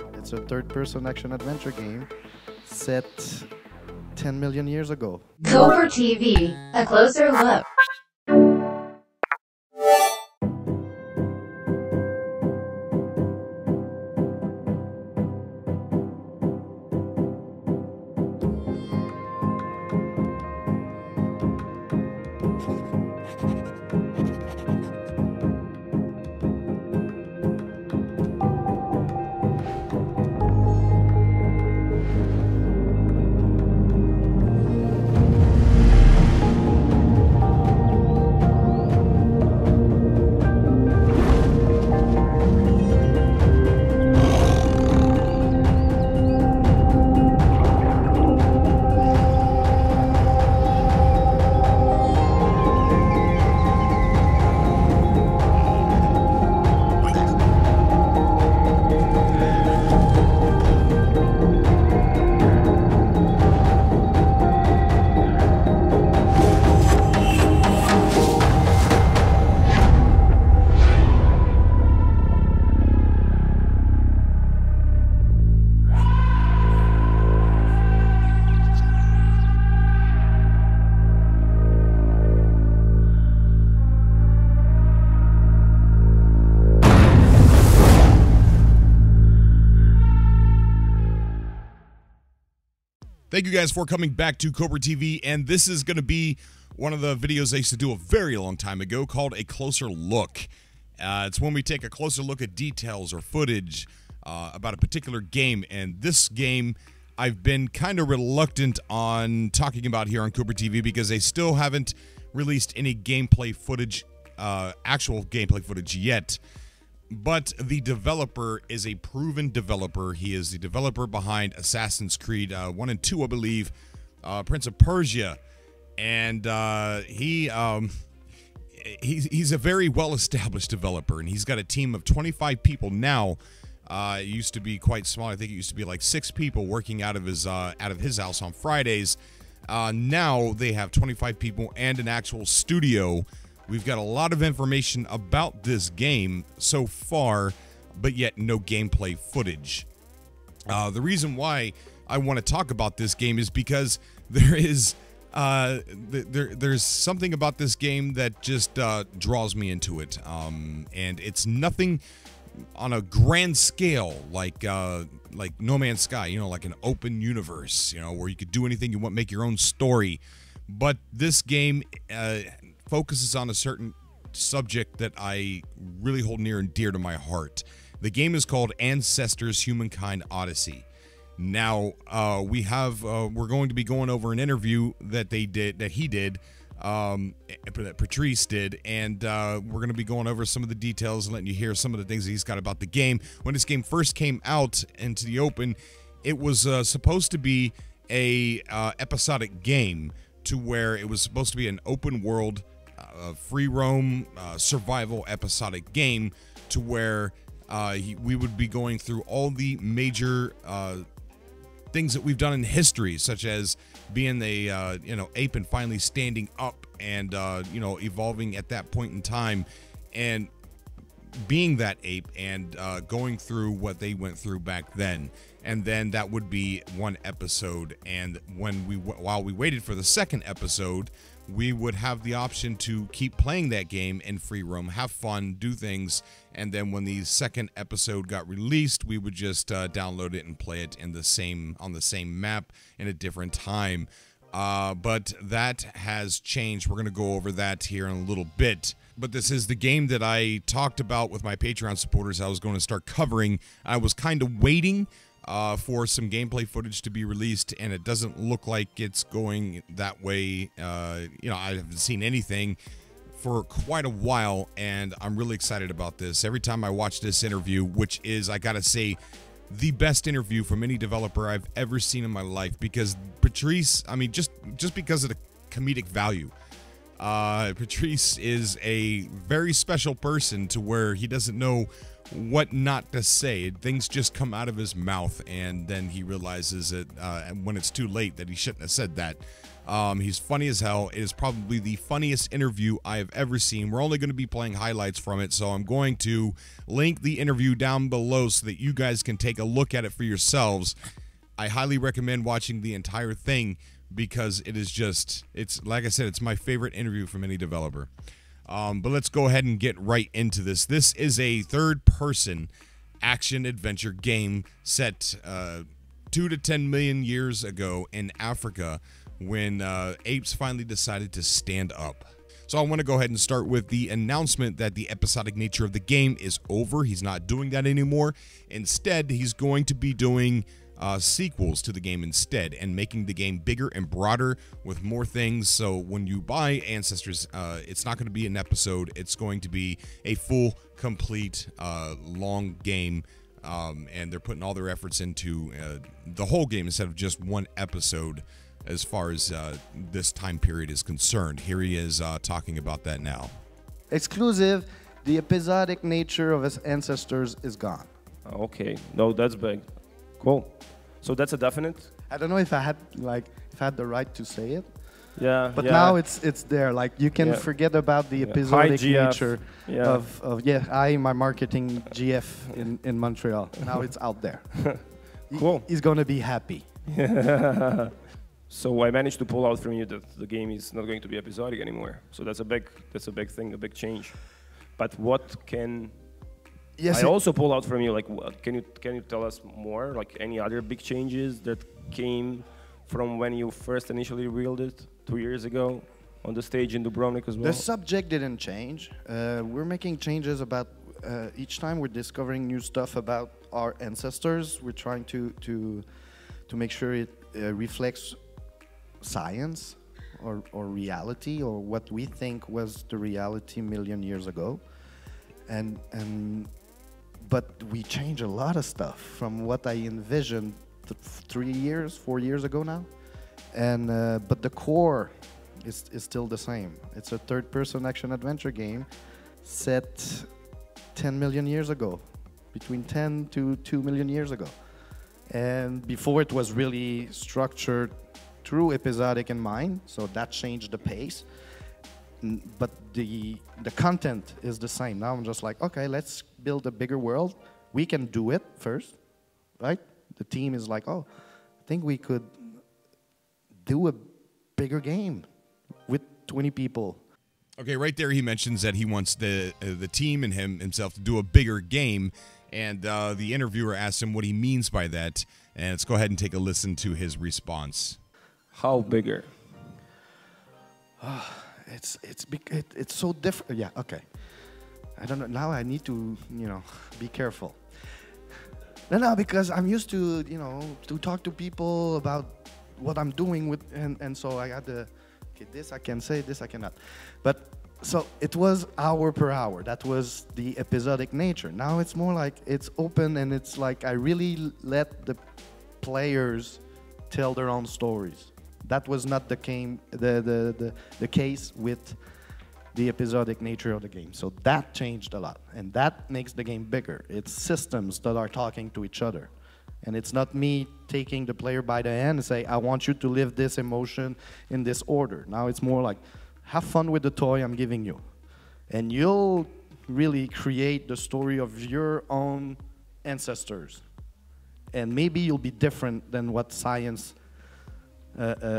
It's a third-person action-adventure game set 10 million years ago. Cobra TV, a closer look. Thank you guys for coming back to Cobra TV, and this is going to be one of the videos I used to do a very long time ago called A Closer Look. It's when we take a closer look at details or footage about a particular game, and this game I've been kind of reluctant on talking about here on Cobra TV because they still haven't released any gameplay footage, actual gameplay footage yet. But the developer is a proven developer. He is the developer behind Assassin's Creed 1 and 2, I believe, Prince of Persia. And he's a very well-established developer, and he's got a team of 25 people now. It used to be quite small. I think it used to be like 6 people working out of his house on Fridays. Now they have 25 people and an actual studio. We've got a lot of information about this game so far, but yet no gameplay footage. The reason why I want to talk about this game is because there is there's something about this game that just draws me into it, and it's nothing on a grand scale like No Man's Sky, you know, like an open universe, you know, where you could do anything you want, make your own story. But this game focuses on a certain subject that I really hold near and dear to my heart. The game is called Ancestors Humankind Odyssey. Now, we're going to be going over an interview that he did, that Patrice did, and we're going to be going over some of the details and letting you hear some of the things that he's got about the game. When this game first came out into the open, it was supposed to be a episodic game, to where it was supposed to be an open world, free roam, survival episodic game, to where we would be going through all the major things that we've done in history, such as being the ape and finally standing up and evolving at that point in time, and being that ape and going through what they went through back then. And then that would be one episode, and while we waited for the second episode, we would have the option to keep playing that game in free roam, have fun, do things, and then when the second episode got released, we would just download it and play it on the same map in a different time. But that has changed. We're going to go over that here in a little bit. But this is the game that I talked about with my Patreon supporters. I was going to start covering. I was kind of waiting for some gameplay footage to be released, and it doesn't look like it's going that way. I haven't seen anything for quite a while, and I'm really excited about this. Every time I watch this interview, which is, I gotta say, the best interview from any developer I've ever seen in my life, because Patrice, I mean, just because of the comedic value. Patrice is a very special person, to where he doesn't know what not to say. Things just come out of his mouth, and then he realizes that when it's too late that he shouldn't have said that. He's funny as hell. It is probably the funniest interview I have ever seen. We're only going to be playing highlights from it, so I'm going to link the interview down below so that you guys can take a look at it for yourselves. I highly recommend watching the entire thing because it is just, it's like I said, it's my favorite interview from any developer. But let's go ahead and get right into this. This is a third-person action-adventure game set 2 to 10 million years ago in Africa when apes finally decided to stand up. So I want to go ahead and start with the announcement that the episodic nature of the game is over. He's not doing that anymore. Instead, he's going to be doing sequels to the game instead and making the game bigger and broader with more things. So when you buy Ancestors, it's not going to be an episode. It's going to be a full, complete, long game. And they're putting all their efforts into the whole game instead of just one episode as far as this time period is concerned. Here he is talking about that now. Exclusive, the episodic nature of his Ancestors is gone. Okay, no, that's big. Cool. So that's a definite? I don't know if I had the right to say it. Yeah. But now it's there. Like you can forget about the episodic nature of I my marketing GF in Montreal. Now it's out there. Cool. He's gonna be happy. So I managed to pull out from you that the game is not going to be episodic anymore. So that's a big thing, a big change. But what can I also pull out from you? Like, can you tell us more? Like any other big changes that came from when you first initially revealed it 2 years ago on the stage in Dubrovnik as well? The subject didn't change. We're making changes about each time we're discovering new stuff about our ancestors. We're trying to make sure it reflects science or reality or what we think was the reality a million years ago. But we change a lot of stuff from what I envisioned 4 years ago now. But the core is still the same. It's a third-person action-adventure game set 10 million years ago, between 10 to 2 million years ago. And before it was really structured through episodic in mind, so that changed the pace. But the content is the same. Now I'm just like, okay, let's build a bigger world. We can do it first, right? The team is like, oh, I think we could do a bigger game with 20 people. Okay, right there he mentions that he wants the team and himself to do a bigger game, and the interviewer asks him what he means by that, and let's go ahead and take a listen to his response. How bigger? It's so different. Yeah, okay. I don't know. Now I need to, be careful. No, because I'm used to, to talk to people about what I'm doing with, and so I had to, okay, this I can say, this I cannot. But so it was hour per hour. That was the episodic nature. Now it's more like it's open, and it's like I really let the players tell their own stories. That was not the case with the episodic nature of the game. So that changed a lot, and that makes the game bigger. It's systems that are talking to each other. And it's not me taking the player by the hand and say, I want you to live this emotion in this order. Now it's more like, have fun with the toy I'm giving you. And you'll really create the story of your own ancestors. And maybe you'll be different than what science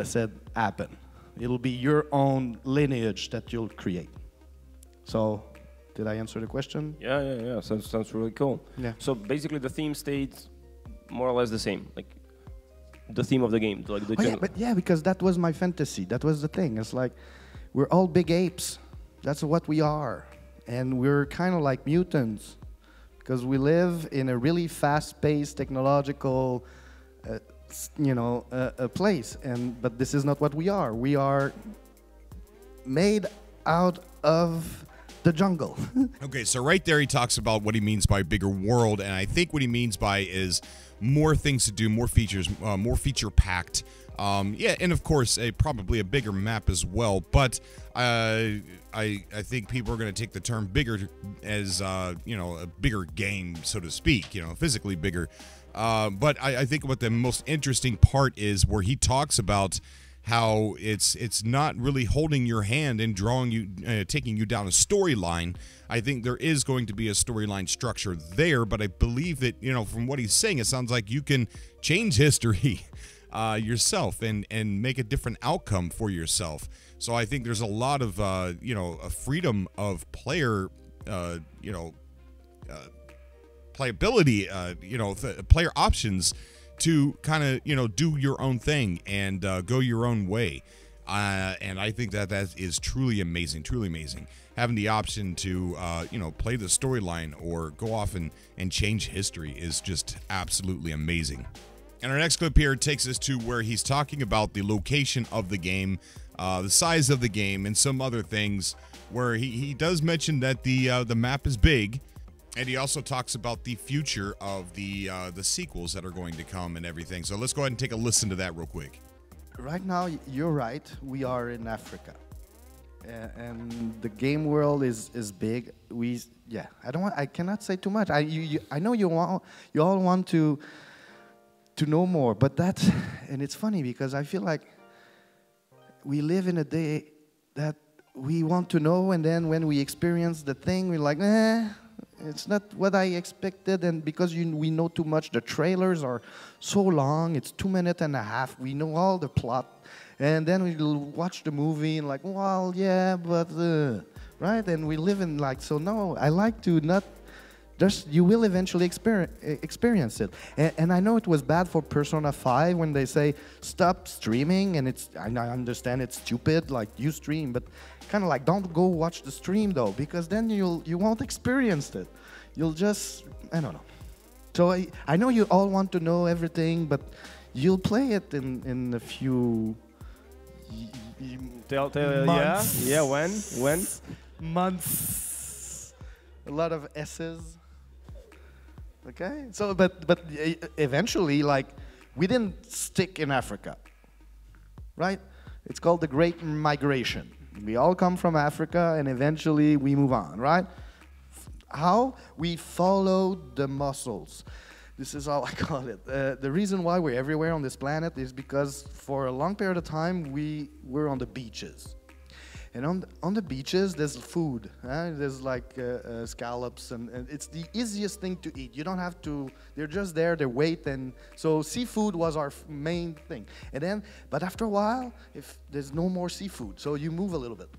said happened. It'll be your own lineage that you'll create. So, did I answer the question? Yeah. Sounds really cool. Yeah. So basically, the theme stayed more or less the same, like the theme of the game. Like the because that was my fantasy. That was the thing. It's like we're all big apes. That's what we are, and we're kind of like mutants because we live in a really fast-paced technological. A place, but this is not what we are. We are made out of the jungle. Okay, so right there he talks about what he means by bigger world, and I think what he means by is more things to do, more features, more feature-packed. Yeah, and of course, probably a bigger map as well. But I think people are going to take the term bigger as you know, a bigger game, so to speak. You know, physically bigger. But I think what the most interesting part is where he talks about how it's not really holding your hand and drawing you, taking you down a storyline. I think there is going to be a storyline structure there, but I believe that, you know, from what he's saying, it sounds like you can change history yourself and make a different outcome for yourself. So I think there's a lot of you know, a freedom of player you know, playability, you know, player options to kind of, you know, do your own thing and go your own way. And I think that is truly amazing, truly amazing. Having the option to, you know, play the storyline or go off and change history is just absolutely amazing. And our next clip here takes us to where he's talking about the location of the game, the size of the game, and some other things where he does mention that the map is big. And he also talks about the future of the sequels that are going to come and everything. So let's go ahead and take a listen to that real quick. Right now, you're right. We are in Africa, and the game world is big. I cannot say too much. I know you all want to know more, but and it's funny because I feel like we live in a day that we want to know, and then when we experience the thing, we're like, it's not what I expected, and because we know too much, the trailers are so long, it's 2.5 minutes, we know all the plot, and then we'll watch the movie and like, well, yeah, but, right, and we live in like, so no, I like to not, just, you will eventually experience it. And I know it was bad for Persona 5 when they say, stop streaming, and I understand it's stupid, like, you stream, but kind of like, don't go watch the stream, though, because then you won't experience it. You'll just, I don't know. So I know you all want to know everything, but you'll play it in a few months. Yeah, when? Months. A lot of S's. Okay, so but eventually, like, we didn't stick in Africa, right? It's called the Great Migration. We all come from Africa, and eventually we move on, right? How? We followed the muscles. This is how I call it. The reason why we're everywhere on this planet is because for a long period of time we were on the beaches. And on the beaches, there's food. There's like scallops, and it's the easiest thing to eat. You don't have to, they're just there, they wait, and so seafood was our main thing. And then, but after a while, if there's no more seafood, so you move a little bit.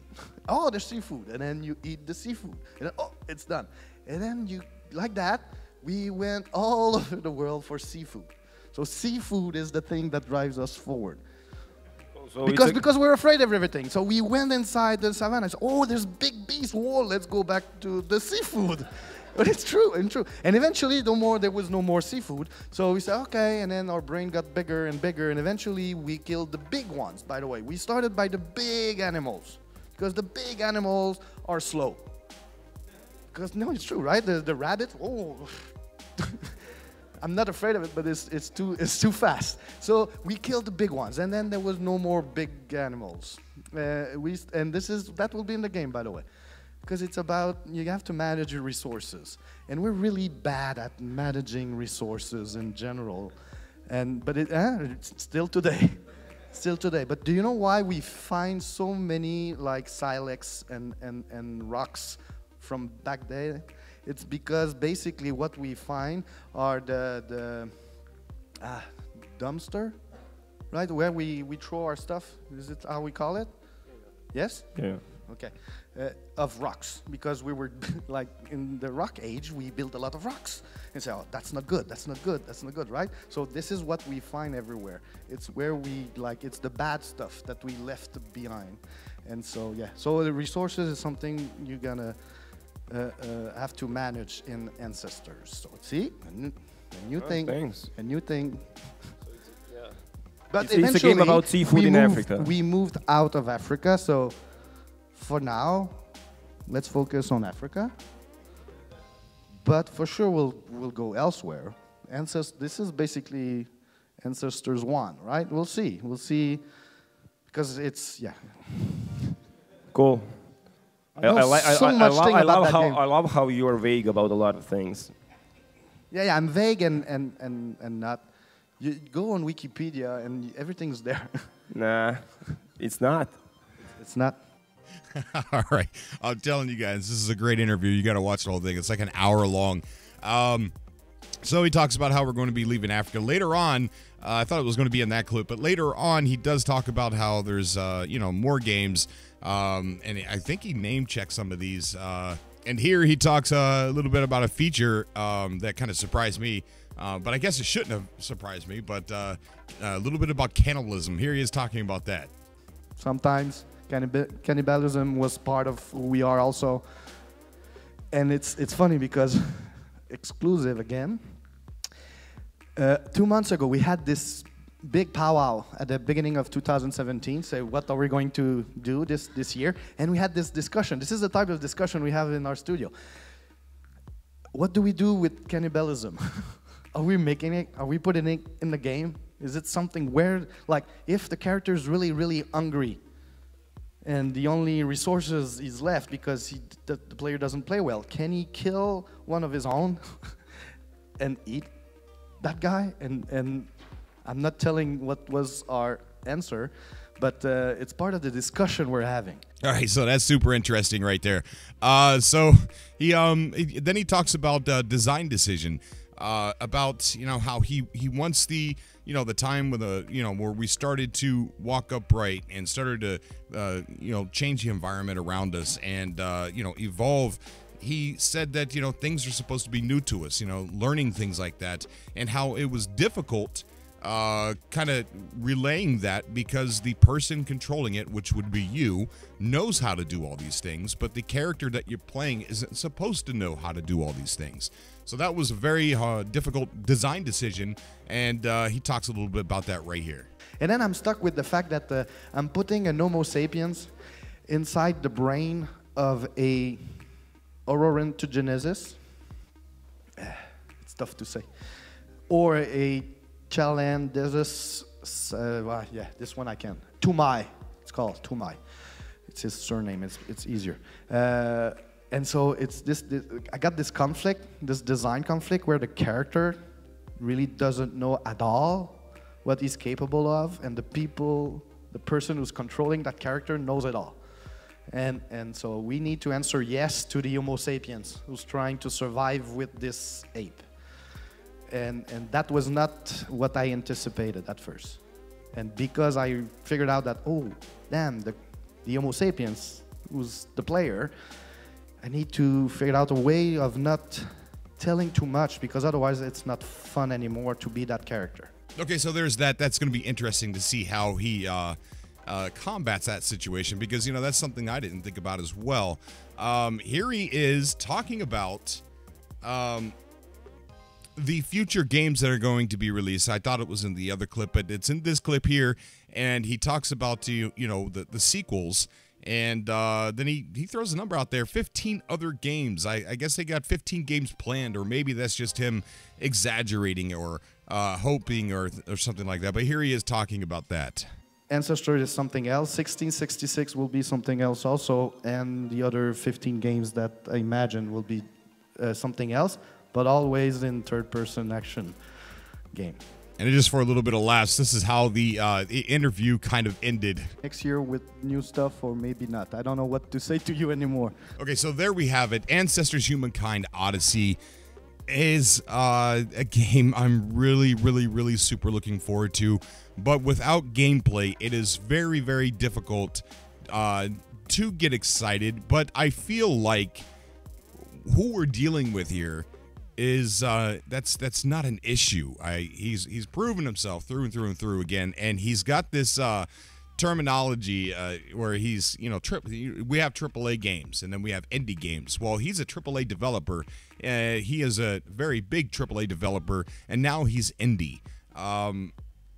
Oh, there's seafood, and then you eat the seafood, and then, oh, it's done. And then you, like that, we went all over the world for seafood. So seafood is the thing that drives us forward. So because we're afraid of everything. So we went inside the savannah. So, oh, there's big beasts. Whoa, let's go back to the seafood. But it's true, and true. And eventually, there was no more seafood. So we said, okay, and then our brain got bigger and bigger, and eventually we killed the big ones, by the way. We started by the big animals, because the big animals are slow. Because, no, it's true, right? The rabbit, oh... I'm not afraid of it, but it's too fast. So we killed the big ones, and then there was no more big animals. That will be in the game, by the way, because it's about you have to manage your resources, and we're really bad at managing resources in general. But it's still today, still today. But do you know why we find so many like silex and rocks from back there? It's because basically what we find are the dumpster, right? Where we throw our stuff. Is it how we call it? Yes? Yeah. Okay. Of rocks, because we were like in the rock age, we built a lot of rocks. And say, oh, that's not good, that's not good, that's not good, right? So this is what we find everywhere. It's where it's the bad stuff that we left behind. And so, yeah. So the resources is something you're gonna have to manage in Ancestors. So see, a new thing, thanks. A new thing. Yeah. But it's a game about seafood in Africa. We moved out of Africa, so for now, let's focus on Africa. But for sure, we'll go elsewhere. This is basically Ancestors 1, right? We'll see. We'll see, because it's, yeah. Cool. I love how you are vague about a lot of things. Yeah, I'm vague and not. You go on Wikipedia and everything's there. Nah, it's not. It's not. All right. I'm telling you guys, this is a great interview. You got to watch the whole thing. It's like an hour long. So he talks about how we're going to be leaving Africa. Later on, I thought it was going to be in that clip, but later on, he does talk about how there's, more games. And I think he name-checked some of these. And here he talks a little bit about a feature that kind of surprised me. But I guess it shouldn't have surprised me. But a little bit about cannibalism. Here he is talking about that. Sometimes cannibalism was part of who we are also. And it's funny because, exclusive again, 2 months ago we had this big powwow at the beginning of 2017, say what are we going to do this year, and we had this discussion. This is the type of discussion we have in our studio. What do we do with cannibalism? Are we making it? Are we putting it in the game? Is it something where, like, if the character is really, really hungry and the only resources is left because the player doesn't play well, can he kill one of his own and eat that guy? And I'm not telling what was our answer, but it's part of the discussion we're having. All right, so that's super interesting right there. So he then he talks about design decision, about how he wants the the time with where we started to walk upright and started to change the environment around us and evolve. He said that things are supposed to be new to us, learning things like that, and how it was difficult kind of relaying that because the person controlling it, which would be you, knows how to do all these things, but the character that you're playing isn't supposed to know how to do all these things. So that was a very difficult design decision, and he talks a little bit about that right here. And then I'm stuck with the fact that I'm putting an Homo sapiens inside the brain of a Ororentogenesis. It's tough to say. Or a Chalandesis, yeah, this one I can. Tumai, it's called Tumai. It's his surname, it's easier. And so it's this, I got this conflict, this design conflict where the character really doesn't know at all what he's capable of, and the person who's controlling that character knows it all. And so we need to answer yes to the Homo sapiens who's trying to survive with this ape. And that was not what I anticipated at first. And because I figured out that, oh, damn, the Homo sapiens, who's the player, I need to figure out a way of not telling too much, because otherwise it's not fun anymore to be that character. Okay, so there's that. That's going to be interesting to see how he combats that situation, because, that's something I didn't think about as well. Here he is talking about the future games that are going to be released. I thought it was in the other clip, but it's in this clip here, and he talks about the sequels, and then he throws a number out there, 15 other games. I guess they got 15 games planned, or maybe that's just him exaggerating or hoping or something like that, but here he is talking about that. Ancestor is something else, 1666 will be something else also, and the other 15 games that I imagine will be something else, but always in third-person action game. And just for a little bit of laughs, this is how the interview kind of ended. Next year with new stuff, or maybe not. I don't know what to say to you anymore. Okay, so there we have it. Ancestors Humankind Odyssey is a game I'm really, really, really super looking forward to. But without gameplay, it is very, very difficult to get excited. But I feel like who we're dealing with here is that's not an issue. He's proven himself through and through and through again, and he's got this terminology where he's we have AAA games and then we have indie games. Well, he's a AAA developer. He is a very big AAA developer, and now he's indie.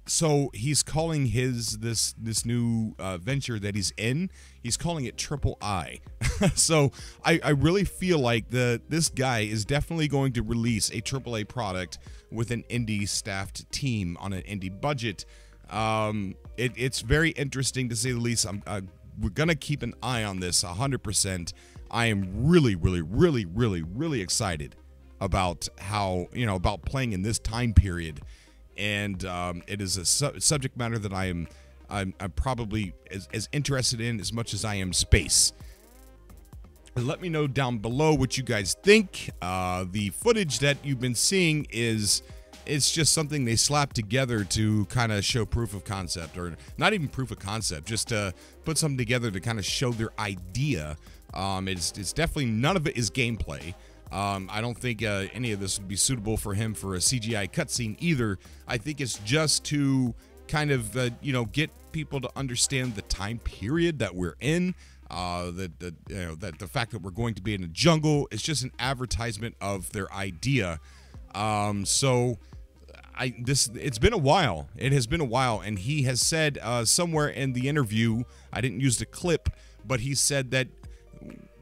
So he's calling this new venture that he's in, he's calling it ExploreNMS. So I really feel like this guy is definitely going to release a AAA product with an indie staffed team on an indie budget. It's very interesting to say the least. We're gonna keep an eye on this 100%. I am really excited about how, about playing in this time period. And it is a subject matter that I'm probably as interested in as much as I am space. Let me know down below what you guys think. The footage that you've been seeing it's just something they slapped together to kind of show proof of concept, or not even proof of concept, just to put something together to kind of show their idea. It's definitely, none of it is gameplay. I don't think any of this would be suitable for him for a CGI cutscene either. I think it's just to kind of, get people to understand the time period that we're in. That the fact that we're going to be in a jungle is just an advertisement of their idea. It's been a while. It has been a while, and he has said somewhere in the interview, I didn't use the clip, but he said that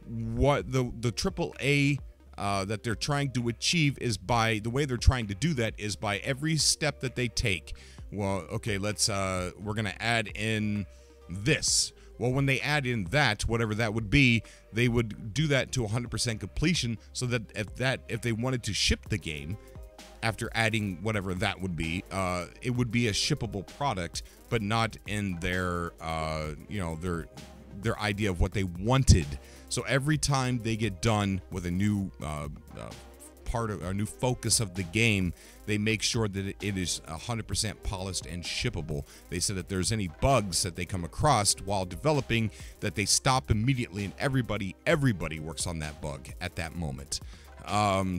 what the AAA that they're trying to achieve is by the way they're trying to do that is by every step that they take. Well, okay, we're gonna add in this. Well, when they add in that, whatever that would be, they would do that to 100% completion, so that if they wanted to ship the game after adding whatever that would be, it would be a shippable product, but not in their their idea of what they wanted. So every time they get done with a new part of a new focus of the game, they make sure that it is 100% polished and shippable. They said that there's any bugs that they come across while developing, that they stop immediately, and everybody works on that bug at that moment. Right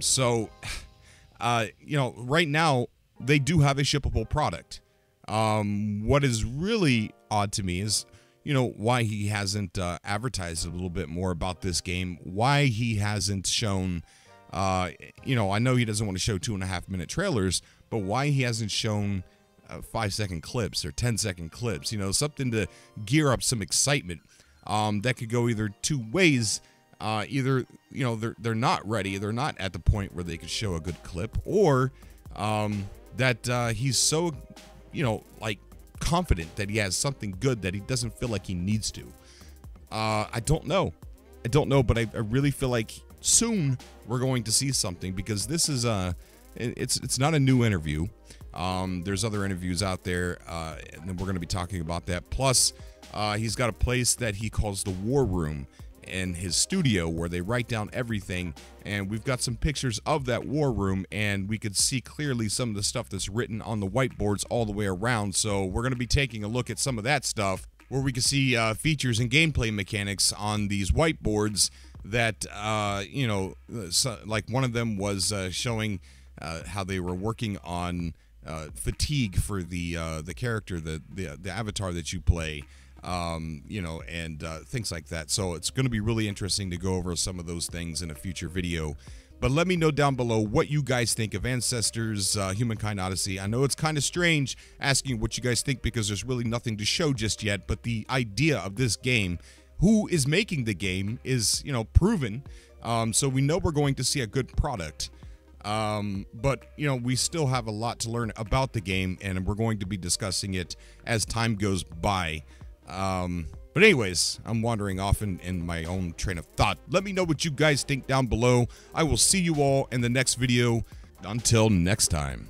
now they do have a shippable product. What is really odd to me is, why he hasn't advertised a little bit more about this game, why he hasn't shown, I know he doesn't want to show 2.5-minute trailers, but why he hasn't shown 5-second clips or 10-second clips, something to gear up some excitement. That could go either two ways. Either, they're not ready, they're not at the point where they could show a good clip, or that he's so, confident that he has something good that he doesn't feel like he needs to. I don't know, but I really feel like soon we're going to see something, because this is it's not a new interview. There's other interviews out there, and then we're going to be talking about that. Plus, he's got a place that he calls the War Room in his studio, where they write down everything, and we've got some pictures of that war room, and we could see clearly some of the stuff that's written on the whiteboards all the way around. So we're going to be taking a look at some of that stuff, where we can see features and gameplay mechanics on these whiteboards that like one of them was showing how they were working on fatigue for the character, the avatar that you play, and things like that. So it's going to be really interesting to go over some of those things in a future video. But let me know down below what you guys think of Ancestors, Humankind Odyssey. I know it's kind of strange asking what you guys think, because there's really nothing to show just yet, but the idea of this game, who is making the game, is, proven. So we know we're going to see a good product. But, we still have a lot to learn about the game, and we're going to be discussing it as time goes by. But anyways, I'm wandering off in my own train of thought. Let me know what you guys think down below. I will see you all in the next video. Until next time.